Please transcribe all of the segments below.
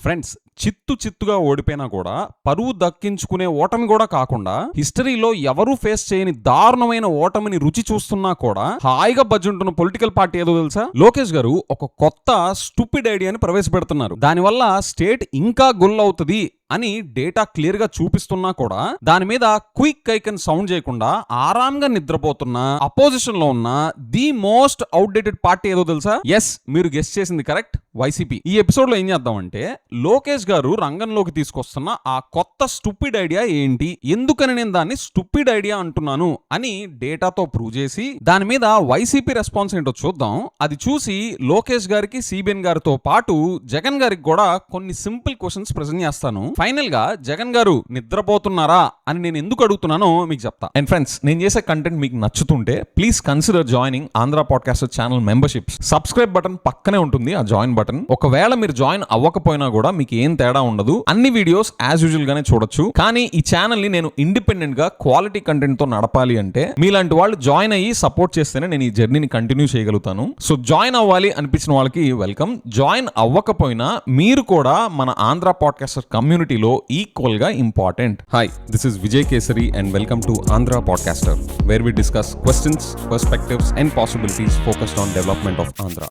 Friends, చిత్తుగా ఓడిపోయినా కూడా పరువు దక్కించుకునే ఓటమి కూడా కాకుండా హిస్టరీలో ఎవరూ ఫేస్ చేయని దారుణమైన ఓటమిని రుచి చూస్తున్నా కూడా హాయిగా బజ్జుంటున్న పొలిటికల్ పార్టీ ఏదో తెలుసా? లోకేష్ గారు ఒక కొత్త స్టూపిడ్ ఐడియాని ప్రవేశపెడుతున్నారు. దానివల్ల స్టేట్ ఇంకా గుల్లవుతుంది అని డేటా క్లియర్ గా చూపిస్తున్నా కూడా దాని మీద క్విక్ ఐకన్ సౌండ్ చేయకుండా ఆరాంగా నిద్రపోతున్న అపోజిషన్ లో ఉన్న ది మోస్ట్ అవుట్డేటెడ్ పార్టీ ఏదో తెలుసా? ఎస్, మీరు గెస్ చేసింది కరెక్ట్, వైసీపీ. ఈ ఎపిసోడ్ లో ఏం చేద్దామంటే లోకేష్ గారు రంగంలోకి తీసుకొస్తున్న ఆ కొత్త స్టూపిడ్ ఐడియా ఏంటి, ఎందుకని నేను దాన్ని స్టూపిడ్ ఐడియా అంటున్నాను అని డేటాతో ప్రూవ్ చేసి దాని మీద వైసీపీ రెస్పాన్స్ ఏంటో చూద్దాం. అది చూసి లోకేష్ గారికి, సిబిఎన్ గారితో పాటు జగన్ గారికి కూడా కొన్ని సింపుల్ క్వశ్చన్స్ ప్రెజెంట్ చేస్తాను. ఫైనల్ గా జగన్ గారు నిద్రపోతున్నారా అని నేను ఎందుకు అడుగుతున్నానో మీకు చెప్తా. అండ్ ఫ్రెండ్స్, నేను చేసే కంటెంట్ మీకు నచ్చుతుంటే please consider joining Andhra podcaster channel memberships. Subscribe button పక్కనే ఉంటుంది, ఆ జాయిన్ బటన్. ఒకవేళ మీరు జాయిన్ అవ్వకపోయినా కూడా మీకు ఏం తేడా ఉండదు, అన్ని వీడియోస్ యాజ్ యూజువల్ గానే చూడొచ్చు. కానీ ఈ ఛానల్ ని నేను ఇండిపెండెంట్ గా క్వాలిటీ కంటెంట్ తో నడపాలి అంటే మీలాంటి వాళ్ళు జాయిన్ అయ్యి సపోర్ట్ చేస్తేనే నేను ఈ జర్నీని కంటిన్యూ చేయగలుగుతాను. సో జాయిన్ అవ్వాలి అనిపించిన వాళ్ళకి వెల్కమ్. జాయిన్ అవ్వకపోయినా మీరు కూడా మన ఆంధ్ర పాడ్కాస్టర్ కమ్యూనిటీలో ఈక్వల్ గా important. Hi, this is Vijay Kesari and welcome to Andhra podcaster, where we discuss questions, perspectives and possibilities focused on development of Andhra.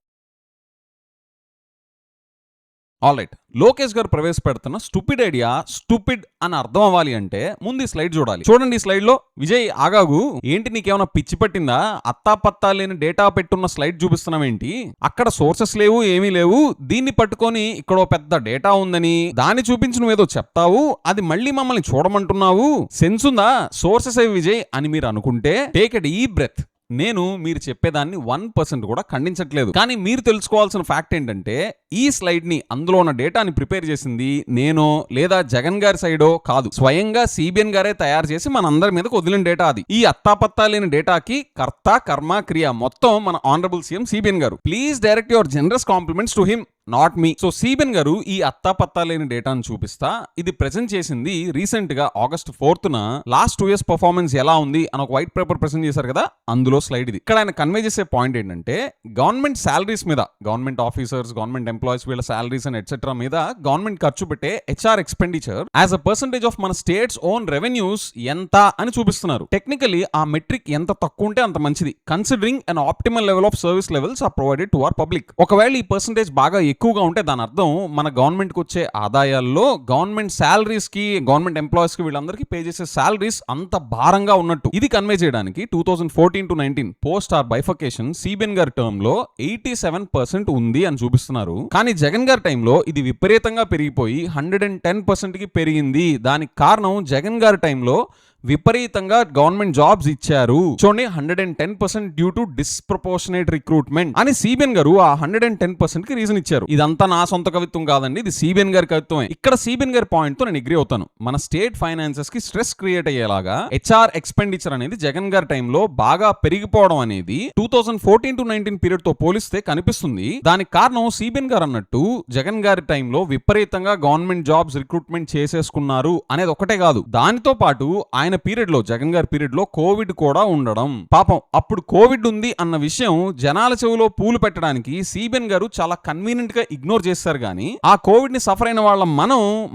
Alright, Lokesh garu ప్రవేశపెడుతున్న స్టూపిడ్ ఐడియా స్టూపిడ్ అని అర్థం అవ్వాలి అంటే ముందు ఈ స్లైడ్ చూడాలి. చూడండి, ఈ స్లైడ్ లో విజయ్ ఆగాగు, ఏంటి నీకేమైనా పిచ్చి పట్టిందా? అత్తాపత్తా లేని డేటా పెట్టున్న స్లైడ్ చూపిస్తున్నావేంటి? అక్కడ సోర్సెస్ లేవు, ఏమీ లేవు. దీన్ని పట్టుకొని ఇక్కడ పెద్ద డేటా ఉందని దాన్ని చూపించి నువ్వేదో చెప్తావు, అది మళ్ళీ మమ్మల్ని చూడమంటున్నావు. సెన్స్ ఉందా? సోర్సెస్ అవి విజయ్ అని మీరు అనుకుంటే టేక్ ఎ డీప్ బ్రెత్. నేను మీరు చెప్పేదాన్ని 1% కూడా ఖండించట్లేదు. కానీ మీరు తెలుసుకోవాల్సిన ఫ్యాక్ట్ ఏంటంటే ఈ స్లైడ్ ని, అందులో ఉన్న డేటాని ప్రిపేర్ చేసింది నేనో లేదా జగన్ గారి సైడో కాదు, స్వయంగా సిబిఎన్ గారే తయారు చేసి మనందరి మీదకి వదిలిన డేటా అది. ఈ అత్తాపత్తా లేని డేటాకి కర్త, కర్మ, క్రియ మొత్తం మన ఆనరబుల్ సీఎం సిబిఎన్ గారు. Please direct your generous compliments to him, not me. So CBN గారు ఈ అత్తాపత్తా లేని డేటాను చూపిస్తా ఇది ప్రెజెంట్ చేసింది రీసెంట్ గా August 4th last 2 years performance ఎలా ఉంది అని ఒక వైట్ పేపర్ ప్రెజెంట్ చేశారు కదా, అందులో స్లైడ్ ఇది. ఇక్కడ ఆయన కన్వే చేసే పాయింట్ ఏంటంటే గవర్నమెంట్ శాలరీస్ మీద, గవర్నమెంట్ ఆఫీసర్స్, గవర్నమెంట్ ఎంప్లాయీస్ వీళ్ళ శాలరీస్ అండ్ ఎట్సెట్రా మీద గవర్నమెంట్ ఖర్చు పెట్టే HR expenditure as a percentage of మన స్టేట్స్ ఓన్ రెవెన్యూస్ ఎంత అని చూపిస్తున్నారు. టెక్నికలీ ఆ మెట్రిక్ ఎంత తక్కువ ఉంటే అంత మంచిది, considering an optimal level of service levels are provided to our public. ఒకవేళ ఈ పర్సంటేజ్ బాగా ఎక్కువగా ఉంటే దాని అర్థం మన గవర్నమెంట్ కి వచ్చే ఆదాయాల్లో గవర్నమెంట్ శాలరీస్ కి, గవర్నమెంట్ ఎంప్లాయీస్ కి వీళ్ళందరికీ పే చేసే శాలరీస్ అంత భారంగా ఉన్నట్టు. ఇది కన్వే చేయడానికి 2014 to 19 post our bifurcation CBN garu term లో 87% ఉంది అని చూపిస్తున్నారు. కానీ జగన్ గారి టైంలో ఇది విపరీతంగా పెరిగిపోయి 110% కి పెరిగింది. దానికి కారణం జగన్ గారి టైంలో విపరీతంగా గవర్నమెంట్ జాబ్స్ ఇచ్చారు. చూడండి, 110% డ్యూ టు డిస్ప్రపోర్షనేట్ రిక్రూట్మెంట్ అని సిబిఎన్ గారు ఆ 110% కి రీజన్ ఇచ్చారు. ఇదంతా నా సొంత కవిత్వం కాదండి, ఇది సిబిఎన్ గారి కవిత్వమే. ఇక్కడ సిబిఎన్ గారి పాయింట్ తో నేను అగ్రీ అవుతాను. మన స్టేట్ ఫైనాన్సెస్ కి స్ట్రెస్ క్రియేట్ అయ్యేలాగా హెచ్ఆర్ ఎక్స్పెండిచర్ అనేది జగన్ గారి టైంలో బాగా పెరిగిపోవడం అనేది 2014 to 19 పీరియడ్ తో పోలిస్తే కనిపిస్తుంది. దానికి కారణం సిబిఎన్ గారు అన్నట్టు జగన్ గారి టైంలో విపరీతంగా గవర్నమెంట్ జాబ్స్ రిక్రూట్మెంట్ చేసేసుకున్నారు అనేది ఒకటే కాదు, దానితో పాటు ఆయన పీరియడ్ లో, జగన్ గారి పీరియడ్ లో కోవిడ్ కూడా ఉండడం. పాపం అప్పుడు కోవిడ్ ఉంది అన్న విషయం జనాల చెవిలో పూలు పెట్టడానికి సిబిఎన్ గారు చాలా కన్వీనియంట్ గా ఇగ్నోర్ చేశారు. కానీ ఆ కోవిడ్ ని సఫర్ అయిన వాళ్ళ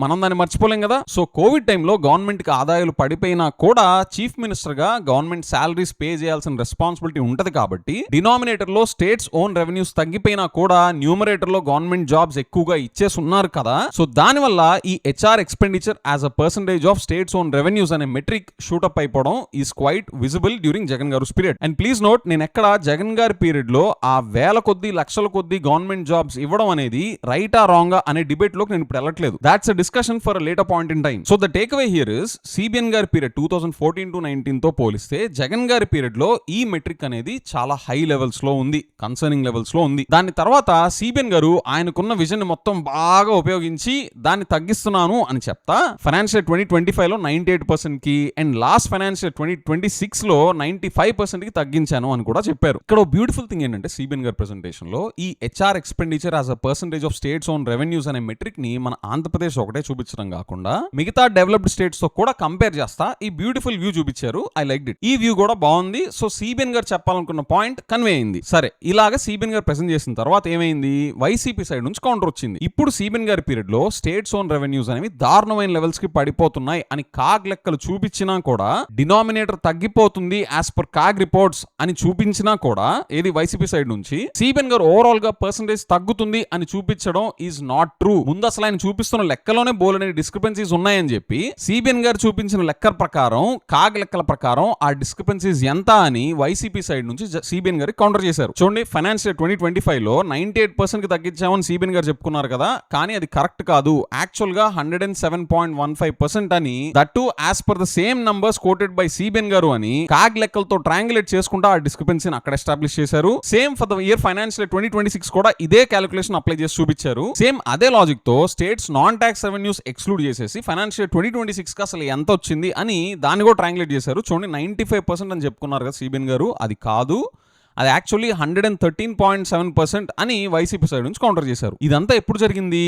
మనం దాన్ని మర్చిపోలేం కదా. సో కోవిడ్ టైంలో గవర్నమెంట్ కి ఆదాయాలు పడిపోయినా కూడా చీఫ్ మినిస్టర్ గా గవర్నమెంట్ శాలరీస్ పే చేయాల్సిన రెస్పాన్సిబిలిటీ ఉంటది. కాబట్టి డినామినేటర్ లో స్టేట్స్ ఓన్ రెవెన్యూస్ తగ్గిపోయినా కూడా న్యూమరేటర్ లో గవర్నమెంట్ జాబ్స్ ఎక్కువగా ఇచ్చేసి ఉన్నారు కదా. సో దానివల్ల ఈ HR expenditure as a percentage of states own revenues అనే మెట్రిక్ షూటప్ అయిపోవడం is quite visible during Jagan గారు పీరియడ్. అండ్ ప్లీజ్ నోట్, నేను ఎక్కడ జగన్ గారి పీరియడ్ లో ఆ వేల కొద్ది, లక్షల కొద్ది గవర్నమెంట్ జాబ్స్ ఇవ్వడం అనేది రైటా రాంగా అనే డిబేట్ లోకి నేను ఇప్పుడు వెళ్ళట్లేదు. That's a discussion for a later point in time. So the take away here is CBN గారి పీరియడ్ 2014 to 19 తో పోలిస్తే జగన్ గారి పీరియడ్ లో ఈ మెట్రిక్ అనేది చాలా హై లెవెల్స్ లో ఉంది, కన్సర్నింగ్ లెవెల్స్ లో ఉంది. దాని తర్వాత సిబిఎన్ గారు ఆయనకున్న విజన్ మొత్తం బాగా ఉపయోగించి దాన్ని తగ్గిస్తున్నాను అని చెప్తా ఫైనాన్షియల్ 2025 లో 98% కి, అండ్ లాస్ట్ ఫైనాన్షియల్ 2026 లో 95% కి తగ్గించాను అని కూడా చెప్పారు. ఇక్కడ బ్యూటిఫుల్ థింగ్ ఏంటంటే సిబిఎన్ గారి ప్రెజెంటేషన్ లో ఈ HR expenditure as a percentage of states own revenues అనే మెట్రిక్ ని మన ఆంధ్రప్రదేశ్ ఒకటే చూపించడం కాకుండా మిగతా డెవలప్డ్ స్టేట్స్ తో కూడా కంపేర్ చేస్తా ఈ బ్యూటిఫుల్ వ్యూ చూపించారు. I like it. ఈ వ్యూ కూడా బాగుంది. సో సిబిఎన్ గారు చెప్పాలనుకున్న పాయింట్ కన్వే అయింది. సరే, ఇలాగా సిబిఎన్ గారు ప్రెజెంట్ చేసిన తర్వాత ఏమైంది, వైసీపీ సైడ్ నుంచి కౌంటర్ వచ్చింది. ఇప్పుడు సిబిఎన్ గారి పీరియడ్ లో స్టేట్స్ ఓన్ రెవెన్యూస్ అనేవి దారుణమైన లెవెల్స్ కి పడిపోతున్నాయి అని కాగ్ లెక్కలు చూపించినా కూడా, డినామినేటర్ తగ్గిపోతుంది యాజ్ పర్ కాగ్ రిపోర్ట్స్ అని చూపించినా కూడా, ఏది వైసీపీ సైడ్ నుంచి సిబిఎన్ గారు ఓవరాల్ గా పర్సెంటేజ్ తగ్గుతుంది అని చూపించడం ఈజ్ నాట్ ట్రూ. ముందు అసలు ఆయన చూపిస్తున్న లెక్కలోనే బోలెని డిస్క్రిపెన్సీస్ ఉన్నాయని చెప్పి సిబిఎన్ గారు చూపించిన లెక్క ప్రకారం, కాగ్ లెక్కల ప్రకారం ఆ డిస్క్రిపెన్సీస్ ఎంత అని వైసీపీ సైడ్ నుంచి సిబిఎన్ గారికి కౌంటర్ చేశారు. చూడండి, ఫైనాన్షియల్ 2025 లో 98% కి తగ్గించామని సిబిఎన్ గారు చెప్పుకున్నారు కదా, కానీ అది కరెక్ట్ కాదు. యాక్చువల్ గా 107.15% అని, that to as per the same numbers quoted by CBN గారు అని కాగ్ లెక్కలతో ట్రాంగులేట్ చేసుకుంటా ఆ డిస్క్రిపెన్సీని అక్కడ ఎస్టాబ్లిష్ చేశారు. Same for the year financial 2026 కూడా ఇదే క్యాలిక్యులేషన్ అప్లై చేసి చూపించారు. సేమ్ అదే లాజిక్ తో states non tax revenues exclude చేసేసి ఫైనాన్షియల్ 2026 కి అసలు ఎంత వచ్చింది అని దాన్ని కూడా ట్రాంగులేట్ చేశారు. చూడండి, 95% అని చెప్పుకున్నారు కదా సిబిఎన్ గారు, అది కాదు, అది యాక్చువల్లీ 113.7% అని వైసీపీ సైడ్ నుంచి కౌంటర్ చేశారు. ఇదంతా ఎప్పుడు జరిగింది?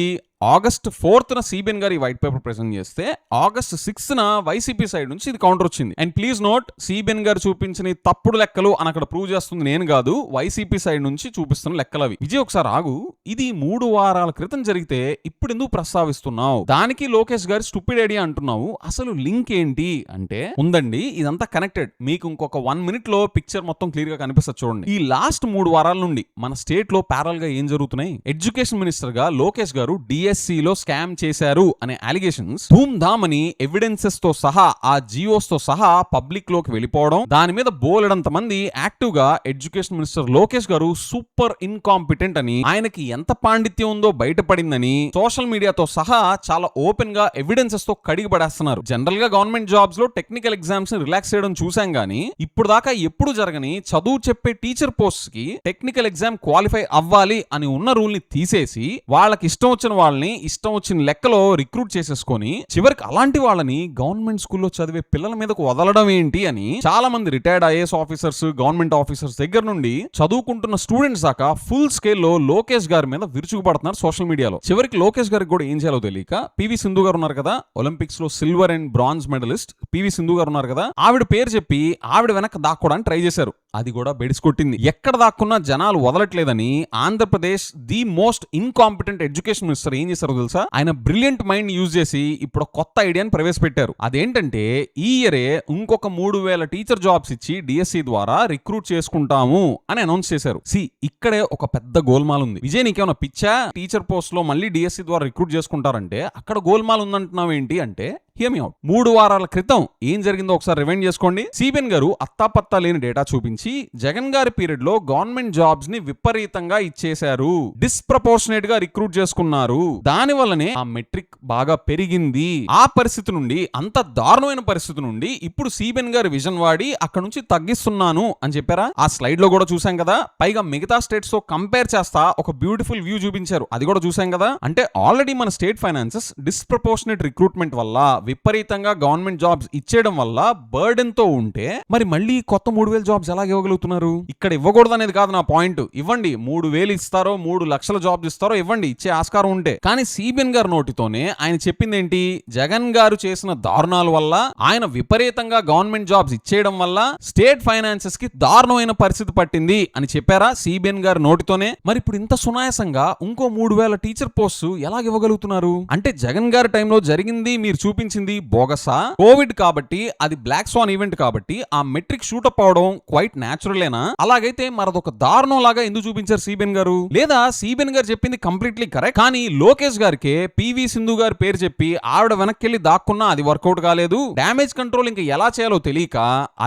ఆగస్ట్ 4th సిబిఎన్ గారు ఈ వైట్ పేపర్ ప్రెజెంట్ చేస్తే ఆగస్ట్ 6th వైసీపీ సైడ్ నుంచి ఇది కౌంటర్ వచ్చింది. అండ్ ప్లీజ్ నోట్, సిబిఎన్ గారు చూపించిన తప్పుడు లెక్కలు అని అక్కడ ప్రూవ్ చేస్తుంది నేను కాదు, వైసీపీ సైడ్ నుంచి చూపిస్తున్న లెక్కలు అవి. విజయ్ ఒకసారి ఆగు, ఇది 3 వారాల క్రితం జరిగితే ఇప్పుడు ఎందుకు ప్రస్తావిస్తున్నావు? దానికి లోకేష్ గారి స్టూపిడ్ ఐడియా అంటున్నావు. అసలు లింక్ ఏంటి అంటే ఉందండి, ఇదంతా కనెక్టెడ్. మీకు ఇంకొక 1 minute లో పిక్చర్ మొత్తం క్లియర్ గా కనిపిస్తుంది. చూడండి, ఈ లాస్ట్ 3 వారాల నుండి మన స్టేట్ లో ప్యారల్ గా ఏం జరుగుతున్నాయి? ఎడ్యుకేషన్ మినిస్టర్ గా లోకేష్ గారు డిఎస్సిలో స్కామ్ చేశారు అనే అలిగేషన్స్ ధూమ్ ధామ్ అని ఎవిడెన్సెస్ తో సహా, ఆ జియోస్ తో సహా పబ్లిక్ లోకి వెళ్ళిపోవడం, దాని మీద బోలెడంత మంది యాక్టివ్ గా ఎడ్యుకేషన్ మినిస్టర్ లోకేష్ గారు సూపర్ ఇన్కాంపిటెంట్ అని, ఆయనకి ఎంత పాండిత్యం ఉందో బయటపడిందని సోషల్ మీడియాతో సహా చాలా ఓపెన్ గా ఎవిడెన్సెస్ తో కడిగి పడేస్తున్నారు. జనరల్ గా గవర్నమెంట్ జాబ్స్ లో టెక్నికల్ ఎగ్జామ్స్ ని రిలాక్స్ చేయడం చూసాం గానీ, ఇప్పుడు దాకా ఎప్పుడు జరగని చదువు చెప్పే టీచర్ పోస్ట్ కి టెక్నికల్ ఎగ్జామ్ క్వాలిఫై అవ్వాలి అని ఉన్న రూల్ ని తీసేసి వాళ్ళకి ఇష్టం వచ్చిన వాళ్ళని ఇష్టం వచ్చిన లెక్కలో రిక్రూట్ చేసేసుకొని చివరికి అలాంటి వాళ్ళని గవర్నమెంట్ స్కూల్లో చదివే పిల్లల మీదకు వదలడం ఏంటి అని చాలా మంది retired IAS officers, government officers దగ్గర నుండి చదువుకుంటున్న స్టూడెంట్స్ దాకా ఫుల్ స్కేల్లో లోకేష్ గారి మీద విరుచుకుపడుతున్నారు సోషల్ మీడియాలో. చివరికి లోకేష్ గారికి కూడా ఏం చేయాలో తెలియక పివి సింధు గారు ఉన్నారు కదా, ఒలింపిక్స్ లో silver and bronze medalist PV Sindhu garu ఉన్నారు కదా, ఆవిడ పేరు చెప్పి ఆవిడ వెనక దాక్కోవడానికి ట్రై చేశారు. అది కూడా బెడిసికొట్టింది. ఎక్కడ దాక్కున్నా జనాలు వదలట్లేదని Andhra Pradesh the most incompetent education minister ఏం చేశారో తెలుసా? ఆయన బ్రిలియంట్ మైండ్ యూజ్ చేసి ఇప్పుడు కొత్త ఐడియాని ప్రవేశపెట్టారు. అదేంటంటే ఈ ఇయరే ఇంకొక 3000 టీచర్ జాబ్స్ ఇచ్చి డిఎస్సి ద్వారా రిక్రూట్ చేసుకుంటాము అని అనౌన్స్ చేశారు. ఇక్కడే ఒక పెద్ద గోల్మాల్ ఉంది. విజయ్, నీకేమైనా పిచ్చా? టీచర్ పోస్ట్ లో మళ్ళీ డిఎస్సి ద్వారా రిక్రూట్ చేసుకుంటారంటే అక్కడ గోల్మాల్ ఉందంటున్నావు ఏంటి అంటే, హియర్ మీ అవుట్. 3 వారాల క్రితం ఏం జరిగిందో ఒకసారి రివైండ్ చేసుకోండి. సిబిఎన్ గారు అత్తాపత్తా లేని డేటా చూపించి జగన్ గారి పీరియడ్ లో గవర్నమెంట్ జాబ్స్ ని విపరీతంగా ఇచ్చేశారు, డిస్ప్రపోర్షనేట్ గా రిక్రూట్ చేసుకున్నారు, దాని వల్లనే ఆ మెట్రిక్ బాగా పెరిగింది. ఆ పరిస్థితి నుండి, అంత దారుణమైన పరిస్థితి నుండి ఇప్పుడు సిబిఎన్ గారి విజన్ వాడి అక్కడ నుంచి తగ్గిస్తున్నాను అని చెప్పారా? ఆ స్లైడ్ లో కూడా చూసాం కదా. పైగా మిగతా స్టేట్స్ తో కంపేర్ చేస్తా ఒక బ్యూటిఫుల్ వ్యూ చూపించారు, అది కూడా చూసాం కదా. అంటే ఆల్రెడీ మన స్టేట్ ఫైనాన్సెస్ డిస్ప్రపోర్షనేట్ రిక్రూట్మెంట్ వల్ల, విపరీతంగా గవర్నమెంట్ జాబ్స్ ఇచ్చేయడం వల్ల బర్డెన్ తో ఉంటే మరి మళ్ళీ కొత్త 3000 జాబ్స్ ఎలా ఇవ్వగలుగుతున్నారు? ఇక్కడ ఇవ్వకూడదు అనేది కాదు నా పాయింట్. ఇవ్వండి, 3000 ఇస్తారో 3 లక్షల జాబ్స్ ఇస్తారో ఇవ్వండి, ఇచ్చే ఆస్కారం ఉంటే. కానీ సిబిఎన్ గారి నోటితోనే ఆయన చెప్పింది ఏంటి? జగన్ గారు చేసిన దారుణాల వల్ల, ఆయన విపరీతంగా గవర్నమెంట్ జాబ్స్ ఇచ్చేయడం వల్ల స్టేట్ ఫైనాన్సెస్ కి దారుణమైన పరిస్థితి పట్టింది అని చెప్పారా సిబిఎన్ గారి నోటితోనే? మరి ఇప్పుడు ఇంత సునాయాసంగా ఇంకో 3000 టీచర్ పోస్ట్ ఎలా ఇవ్వగలుగుతున్నారు? అంటే జగన్ గారి టైంలో జరిగింది మీరు చూపించింది బోగసా? కోవిడ్ కాబట్టి, అది బ్లాక్ స్వాన్ ఈవెంట్ కాబట్టి ఆ మెట్రిక్ షూటప్ అవడం క్వైట్ న్యాచురలేనా? అలాగైతే మరొక దారుణం లాగా ఎందుకు చూపించారు సిబిఎన్ గారు? లేదా సిబిఎన్ గారు చెప్పింది కంప్లీట్లీ కరెక్ట్, కానీ లోకేష్ గారికి పివి సింధు గారి పేరు చెప్పి ఆవిడ వెనక్కి దాక్కున్నా అది వర్కౌట్ కాలేదు, డ్యామేజ్ కంట్రోల్ ఇంకా ఎలా చేయాలో తెలియక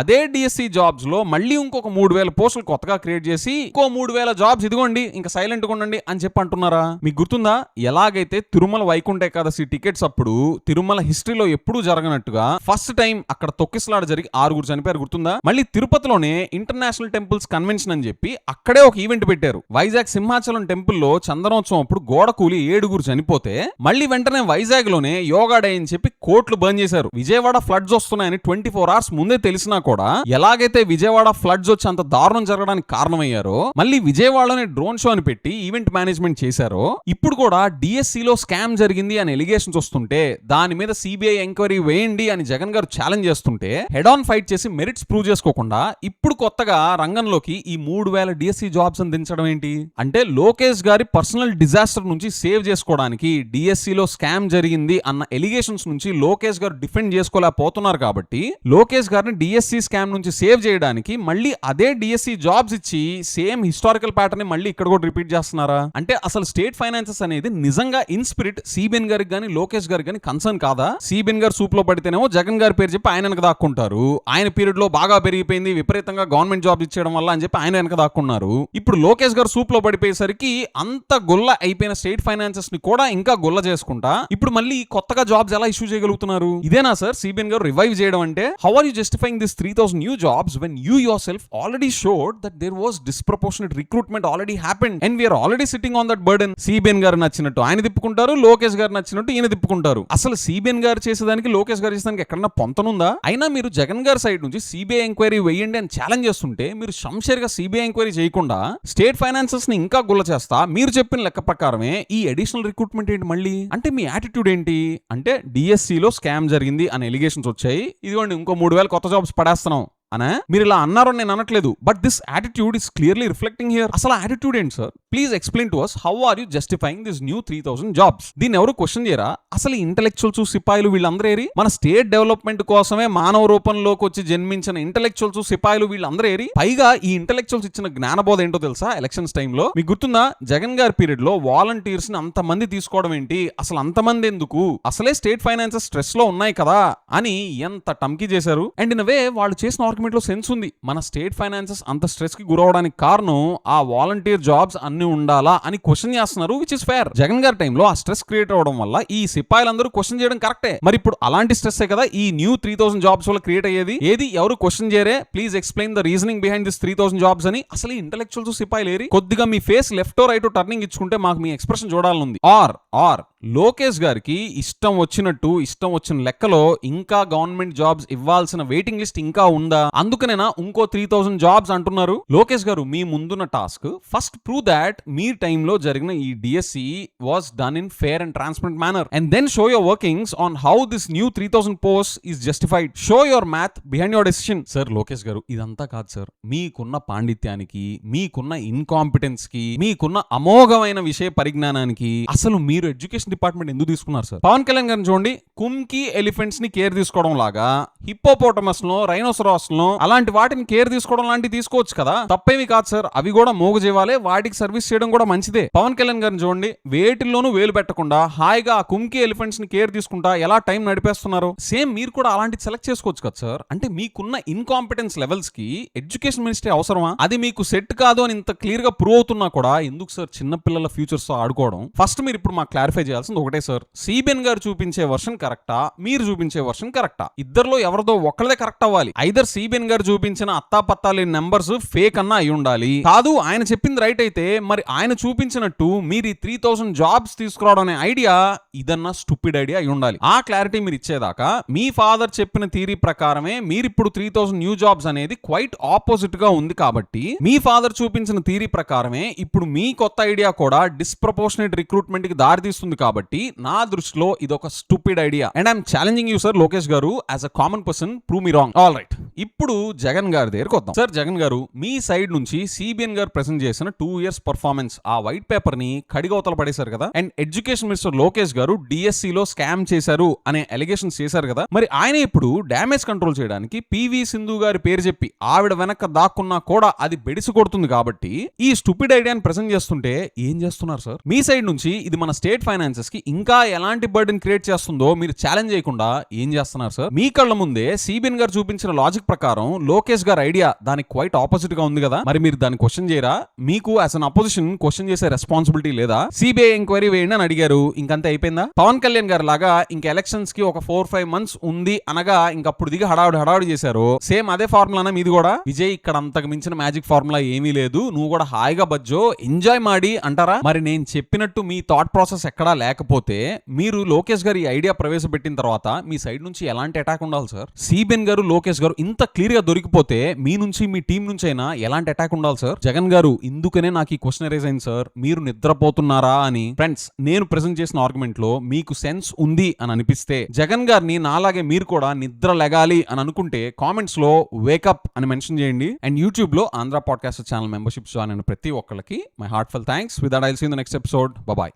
అదే డిఎస్సి జాబ్స్ లో మళ్ళీ ఇంకొక 3000 పోస్టులు కొత్తగా క్రియేట్ చేసి ఇంకో 3000 జాబ్స్ ఇదిగోండి ఇంకా సైలెంట్ గా ఉండండి అని చెప్పి అంటున్నారా? మీకు గుర్తుందా? ఎలాగైతే తిరుమల వైకుంఠ ఏకాదశి టికెట్స్ అప్పుడు తిరుమల హిస్టరీ హిస్టరీలో ఎప్పుడూ జరగనట్టుగా ఫస్ట్ టైం అక్కడ తొక్కిసలాట జరిగి 6 చనిపోయారు, గుర్తుందా? మళ్ళీ తిరుపతిలోనే ఇంటర్నేషనల్ టెంపుల్స్ కన్వెన్షన్ అని చెప్పి అక్కడే ఒక ఈవెంట్ పెట్టారు. వైజాగ్ సింహాచలం టెంపుల్లో చందనోత్సవం అప్పుడు గోడ కూలి 7 చనిపోతే మళ్ళీ వెంటనే వైజాగ్ లోనే యోగా డే అని చెప్పి కోట్లు బర్న్ చేశారు. విజయవాడ ఫ్లడ్స్ వస్తున్నాయని 24 hours ముందే తెలిసినా కూడా ఎలాగైతే విజయవాడ ఫ్లడ్స్ వచ్చి అంత దారుణం జరగడానికి కారణమయ్యారో, మళ్ళీ విజయవాడలోనే డ్రోన్ షో అని పెట్టి ఈవెంట్ మేనేజ్మెంట్ చేశారో, ఇప్పుడు కూడా డిఎస్సిలో స్కామ్ జరిగింది అని ఎలిగేషన్స్ వస్తుంటే దాని మీద సిబిఐ ఎంక్వైరీ వేయండి అని జగన్ గారు ఛాలెంజ్ చేస్తుంటే హెడ్ ఆన్ ఫైట్ చేసి మెరిట్స్ ప్రూవ్ చేసుకోకుండా ఇప్పుడు కొత్తగా రంగంలోకి ఈ 3000 డిఎస్సి జాబ్స్ అని దించడం ఏంటి? అంటే లోకేష్ గారి పర్సనల్ డిజాస్టర్ నుంచి సేవ్ చేసుకోవడానికి డిఎస్సిలో స్కామ్ జరిగింది అన్న ఎలిగేషన్స్ నుంచి లోకేష్ గారు డిఫెండ్ చేసుకోలేకపోతున్నారు కాబట్టి లోకేష్ గారిని డిఎస్సి స్కామ్ నుంచి సేవ్ చేయడానికి మళ్ళీ అదే డిఎస్సి జాబ్స్ ఇచ్చి సేమ్ హిస్టారికల్ ప్యాటర్న్ మళ్ళీ ఇక్కడ కూడా రిపీట్ చేస్తున్నారా? అంటే అసలు స్టేట్ ఫైనాన్సెస్ అనేది నిజంగా ఇన్ స్పిరిట్ సిబిఎన్ గారికి గానీ లోకేష్ గారికి గానీ కన్సర్న్ కాదా? సిబిఎన్ గారు సూప్ లో పడితేనేమో జగన్ గారి పేరు చెప్పి ఆయన వెనక దాక్కుంటారు. ఆయన పీరియడ్ లో బాగా పెరిగిపోయింది, విపరీతంగా గవర్నమెంట్ జాబ్ ఇచ్చేయడం వల్ల అని చెప్పి ఆయన వెనక దాక్కున్నారు. ఇప్పుడు లోకేష్ గారు సూప్ లో పడిపోయేసరికి అంత గొల్ల అయిపోయిన స్టేట్ ఫైనాన్సెస్ ని కూడా ఇంకా గొల్ల చేసుకుంటా ఇప్పుడు మళ్ళీ కొత్తగా జాబ్స్ ఎలా ఇష్యూ చేయగలుగుతున్నారు? ఇదేనా సార్ సిబిఎన్ గారు రివైవ్ చేయడం అంటే? How are you justifying this 3000 new jobs when you yourself already showed that there was disproportionate recruitment already happened and we are already sitting on that burden? CBN గారు నచ్చినట్టు ఆయన తిప్పుకుంటారు, లోకేష్ గారు నచ్చినట్టు ఈయన తిప్పుకుంటారు. అసలు సిబిఎన్ గారు చేసేదానికి లోకేష్ గారు చేసేదానికి ఎక్కడన్నా పొంతనుందా? అయినా మీరు జగన్ గారి సైడ్ నుంచి సిబిఐ ఎంక్వైరీ వేయండి అని ఛాలెంజ్ చేస్తుంటే మీరు షంషేర్గా సిబిఐ ఎంక్వైరీ చేయకుండా స్టేట్ ఫైనాన్సెస్ ని ఇంకా గుల్ల చేస్తా మీరు చెప్పిన లెక్క ప్రకారమే ఈ అడిషనల్ రిక్రూట్మెంట్ ఏంటి మళ్ళీ? అంటే మీ యాటిట్యూడ్ ఏంటి? అంటే డిఎస్సిలో స్కామ్ జరిగింది అనే ఎలిగేషన్స్ వచ్చాయి, ఇదిగోండి ఇంకో 3000 కొత్త జాబ్స్ పడేస్తున్నాం అనే మీరు ఇలా అన్నారో నేను అనట్లేదు, but this attitude is clearly reflecting here. అసలు యాటిట్యూడ్ ఏంటి sir? Please explain to us how are you justifying this new 3000 jobs? దీన్ని ఎవరు క్వశ్చన్ చేయరా? అసలు ఇంటెలెక్చువల్స్ సిపాయిలు వీళ్ళందరూ ఏరి? మన స్టేట్ డెవలప్మెంట్ కోసమే మానవ రూపంలోకి వచ్చి జన్మించిన ఇంటెలెక్చువల్స్ సిపాయిలు వీళ్ళందరూ ఏరి? పైగా ఈ ఇంటెలెక్చువల్స్ ఇచ్చిన జ్ఞానబోధ ఏంటో తెలుసా? ఎలక్షన్స్ టైంలో మీకు గుర్తుందా? జగన్ గారి పీరియడ్ లో వాలంటీర్స్ ని అంతమంది తీసుకోవడం ఏంటి, అసలు అంతమంది ఎందుకు, అసలే స్టేట్ ఫైనాన్సెస్ స్ట్రెస్ లో ఉన్నాయి కదా అని ఎంత టమ్కీ చేశారు. అండ్ ఇన్ వే వాళ్ళు చేసిన ఆర్గ్యుమెంట్ లో సెన్స్ ఉంది. మన స్టేట్ ఫైనాన్సెస్ అంత స్ట్రెస్ కి గురవడానికి కారణం ఆ వాలంటీర్ జాబ్స్ అన్ని ఉండాలా అని క్వశ్చన్ చేస్తున్నారు, విచ్ ఇస్ ఫేర్. జగన్ గారి టైంలో ఆ స్ట్రెస్ క్రియేట్ అవడం వల్ల ఈ సిపాయిలందరూ క్వశ్చన్ చేయడం కరెక్టే. మరి ఇప్పుడు అలాంటి స్ట్రెస్ కదా ఈ న్యూ 3000 జాబ్స్ వల్ల క్రియేట్ అయ్యేది? ఏది ఎవరు క్వశ్చన్ చేయరే? Please explain the reasoning behind this 3000 jobs అని. అసలు ఇంటెలెక్చువల్స్ సిపాయిలు ఏరి? కొద్దిగా మీ ఫేస్ లెఫ్ట్ రైట్ టర్నింగ్ ఇచ్చుకుంటే మాకు మీ ఎక్స్ప్రెషన్ చూడాలనుంది. ఆర్ లోకేష్ గారికి ఇష్టం వచ్చినట్టు ఇష్టం వచ్చిన లెక్కలో ఇంకా గవర్నమెంట్ జాబ్స్ ఇవ్వాల్సిన వెయిటింగ్ లిస్ట్ ఇంకా ఉందా? అందుకనేనా ఇంకో 3000 జాబ్స్ అంటున్నారు? లోకేష్ గారు మీ ముందున్న టాస్క్ ఫస్ట్ ప్రూవ్ దాట్ మీ టైంలో జరిగిన ఈ DSC was done in fair and transparent manner and then show your workings on how this new 3000 post is justified. Show your math behind your decision. Sir Lokesh garu ఇదంతా కాదు sir, మీకున్న పాండిత్యానికి, మీకున్న incompetence కి, మీకున్న అమోఘమైన విషయ పరిజ్ఞానానికి అసలు మీరు ఎడ్యుకేషన్ డిపార్ట్మెంట్ ఎందుకు తీసుకున్నారు సార్? పవన్ కళ్యాణ్ గారిని చూడండి, కుంకి ఎలిఫెంట్స్ ని కేర్ తీసుకోవడం లాగా హిప్పోపోటమస్ లో, రైనోసరాస్ లో అలాంటి వాటిని కేర్ తీసుకోవడం లాంటివి తీసుకోవచ్చు కదా, తప్పేమి కాదు సార్. అవి కూడా మోగజీవాలే, వాటికి సర్వీస్ చేయడం కూడా మంచిదే. పవన్ కళ్యాణ్ గారిని చూడండి, వేటిల్లోనూ వేలు పెట్టకుండా హాయిగా ఆ కుంకి ఎలిఫెంట్స్ ని కేర్ తీసుకుంటా ఎలా టైం నడిపేస్తున్నారు. సేమ్ మీరు కూడా అలాంటి సెలెక్ట్ చేసుకోవచ్చు కదా సార్. అంటే మీకున్న ఇన్కాంపిటెన్స్ లెవెల్స్ కి ఎడ్యుకేషన్ మినిస్ట్రీ అవసరమా? అది మీకు సెట్ కాదు అని ఇంత క్లియర్ గా ప్రూవ్ అవుతున్నా కూడా ఎందుకు సార్ చిన్న పిల్లల ఫ్యూచర్స్ తో ఆడుకోవడం? ఫస్ట్ మీరు ఇప్పుడు మాకు క్లారిఫై చేయాల్సింది ఒకటే సార్, సిబిఎన్ గారు చూపించే వర్షన్ కరెక్టా, మీరు చూపించే వర్షన్ కరెక్టా? ఇద్దరిలో ఎవరిదో ఒక్కళ్ళదే కరెక్ట్ అవ్వాలి. ఐదర్ సిబిఎన్ గారు చూపించిన అత్తాపత్తా లేని నెంబర్స్ ఫేక్ అన్నా అయి ఉండాలి, కాదు ఆయన చెప్పింది రైట్ అయితే మరి ఆయన చూపించినట్టు మీరు ఈ 3000 జాబ్స్ తీసుకురావడం అనే ఐడియా ఇదన్నా స్టూపిడ్ ఐడియా అయి ఉండాలి. ఆ క్లారిటీ మీరు ఇచ్చేదాకా మీ ఫాదర్ చెప్పిన థియరీ ప్రకారమే మీరు ఇప్పుడు 3000 న్యూ జాబ్స్ అనేది క్వైట్ ఆపోజిట్ గా ఉంది కాబట్టి మీ ఫాదర్ చూపించిన థియరీ ప్రకారమే ఇప్పుడు మీ కొత్త ఐడియా కూడా డిస్ప్రపోర్షనేట్ రిక్రూట్మెంట్ కి దారి తీస్తుంది కాబట్టి నా దృష్టిలో ఇది ఒక stupid idea and I'm challenging you sir Lokesh garu as a common person, prove me wrong. All right, ఇప్పుడు జగన్ గారి దగ్గరకు వద్దాం. సార్ జగన్ గారు మీ సైడ్ నుంచి సిబిఎన్ గారు ప్రెజెంట్ చేసిన 2 years పర్ఫార్మెన్స్ ఆ వైట్ పేపర్ ని కడిగవతల పడేశారు కదా, అండ్ ఎడ్యుకేషన్ మినిస్టర్ లోకేష్ గారు డిఎస్సి లో స్కామ్ చేశారు అనే అలిగేషన్స్ చేశారు కదా, మరి ఆయన ఇప్పుడు డ్యామేజ్ కంట్రోల్ చేయడానికి పివి సింధు గారి పేరు చెప్పి ఆవిడ వెనక దాక్కున్నా కూడా అది బెడిసి కొడుతుంది కాబట్టి ఈ స్టూపిడ్ ఐడియాని ప్రెజెంట్ చేస్తుంటే ఏం చేస్తున్నారు సార్? మీ సైడ్ నుంచి ఇది మన స్టేట్ ఫైనాన్సెస్ కి ఇంకా ఎలాంటి బర్డెన్ క్రియేట్ చేస్తుందో మీరు ఛాలెంజ్ చేయకుండా ఏం చేస్తున్నారు సార్? మీ కళ్ళ ముందే సిబిఎన్ గారు చూపించిన లాజిక్ ప్రకారం లోకేష్ గారి ఐడియా దానికి క్వైట్ ఆపోజిట్ గా ఉంది కదా, మరి మీరు దాన్ని క్వశ్చన్ చేయరా? మీకు యాజ్ అన్ అపోజిషన్ క్వశ్చన్ చేసే రెస్పాన్సిబిలిటీ లేదా? సిబిఐ ఎంక్వైరీ వేయండి అని అడిగారు, ఇంకంతా అయిపోయిందా? పవన్ కళ్యాణ్ గారు లాగా ఇంక ఎలక్షన్స్ కి ఒక 4-5 months ఉంది అనగా ఇంకప్పుడు దిగి హడావుడి చేశారు. సేమ్ అదే ఫార్ములానా మీది కూడా? విజయ్ ఇక్కడ అంతకు మించిన మ్యాజిక్ ఫార్ములా ఏమీ లేదు, నువ్వు కూడా హాయిగా బజ్జో ఎంజాయ్ మాడి అంటారా? మరి నేను చెప్పినట్టు మీ థాట్ ప్రాసెస్ ఎక్కడా లేకపోతే మీరు లోకేష్ గారు ఈ ఐడియా ప్రవేశపెట్టిన తర్వాత మీ సైడ్ నుంచి ఎలాంటి అటాక్ ఉండాలి సార్? సిబిఎన్ గారు లోకేష్ గారు ఇంత క్లియర్ గా దొరికిపోతే మీ నుంచి మీ టీం నుంచి అయినా ఎలాంటి అటాక్ ఉండాలి సార్? జగన్ గారు ఇందుకనే నాకు ఈ క్వశ్చన్ రైజ్ అయింది సార్, మీరు నిద్రపోతున్నారా అని. ఫ్రెండ్స్, నేను ప్రెజెంట్ చేసిన ఆర్గ్యుమెంట్ లో మీకు సెన్స్ ఉంది అని అనిపిస్తే, జగన్ గారిని నాలాగే మీరు కూడా నిద్ర లెగాలి అని అనుకుంటే కామెంట్స్ లో వేకప్ అని మెన్షన్ చేయండి. అండ్ యూట్యూబ్ లో Andhra podcast channel membership join అయిన ప్రతి ఒక్కరికి my heartful thanks. With that I will see in the next episode. By.